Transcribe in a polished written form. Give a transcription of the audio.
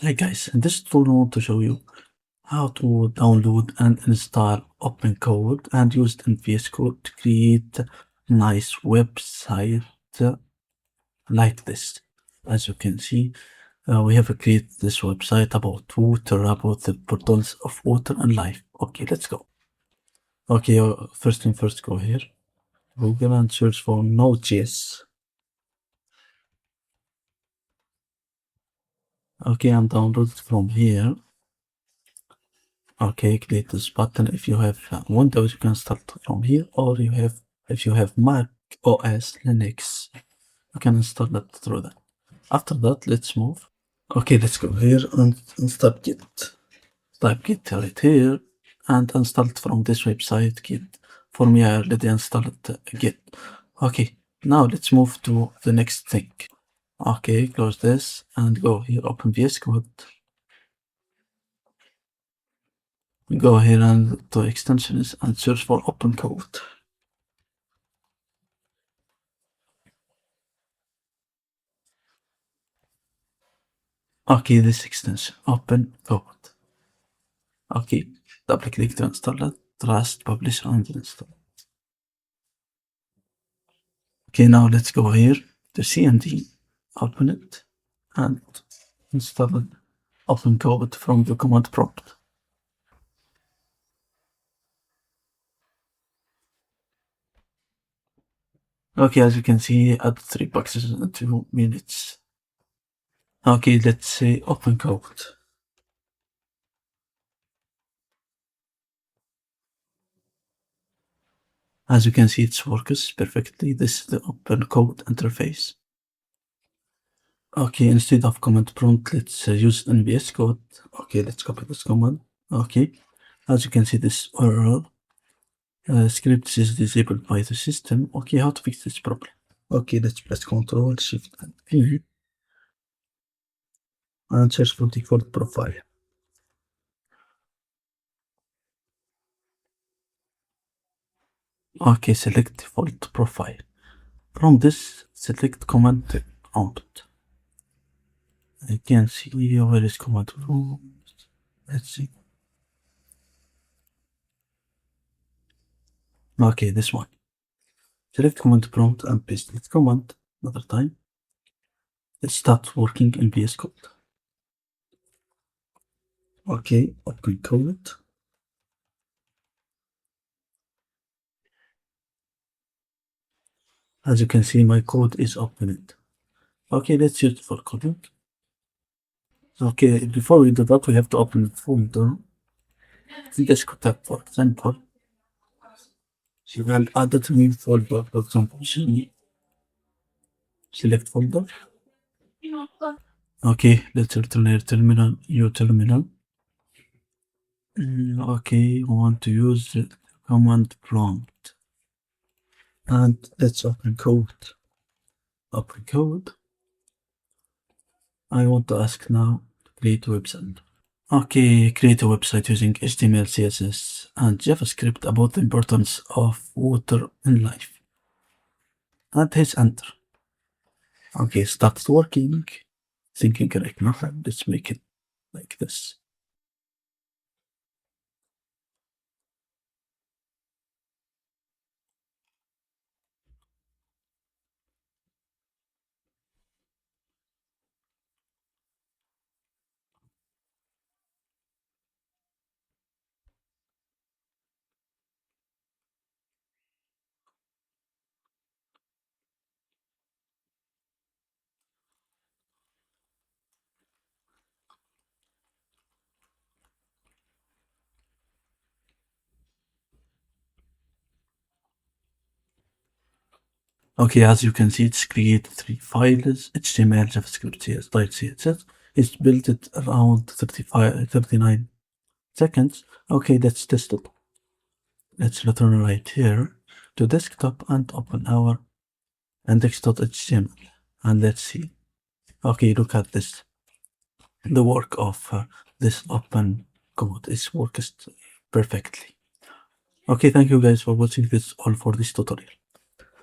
Hi guys, in this tutorial I want to show you how to download and install OpenCode and use it in VS Code to create a nice website like this. As you can see, we have created this website about water, about the importance of water and life. Okay, let's go. Okay, first thing first, go here, Google, and search for Node.js. Okay, I'm downloaded from here. Okay, click this button. If you have Windows, you can start from here, or if you have Mac OS Linux, you can install it through that. After that, let's move. Okay, let's go here and start Git. Type Git right here and install it from this website, Git. For me, I already installed Git. Okay, now let's move to the next thing. Okay, close this and go here, open VS Code. Go here and to extensions and search for OpenCode. Okay, this extension, OpenCode. Okay, double click to install it, trust, publish, and install. Okay, now let's go here to CMD, open it, and install OpenCode from the command prompt. Okay, as you can see, add 3 boxes in 2 minutes. Okay, let's say OpenCode. As you can see, it works perfectly. This is the OpenCode interface. Okay, instead of command prompt, let's use in VS Code. Okay, let's copy this command. Okay, as you can see, this error script is disabled by the system. Okay, how to fix this problem? Okay, let's press Ctrl, Shift, and V and search for default profile. Okay, select default profile. From this, select command prompt. I can see where is command prompt. Let's see. Okay, this one. Select command prompt and paste this command another time. Let's start working in VS Code. Okay, open code. As you can see, my code is opened. Okay, let's use it for coding. Okay, before we do that, we have to open the folder. Just tab, for example. You can add a new folder, for example, select folder. Okay, let's return our terminal, new terminal. Okay, we want to use the command prompt. And let's open code. Open code. I want to ask now to create a website. Okay, create a website using HTML, CSS, and JavaScript about the importance of water in life. And hit enter. Okay, started working. Thinking correct now. Let's make it like this. Okay, as you can see, it's created 3 files, HTML, JavaScript, CSS. It's built it around 39 seconds. Okay, let's test it. Let's return right here to desktop and open our index.html. And let's see. Okay, look at this. The work of this open code is works perfectly. Okay, thank you guys for watching. This all for this tutorial.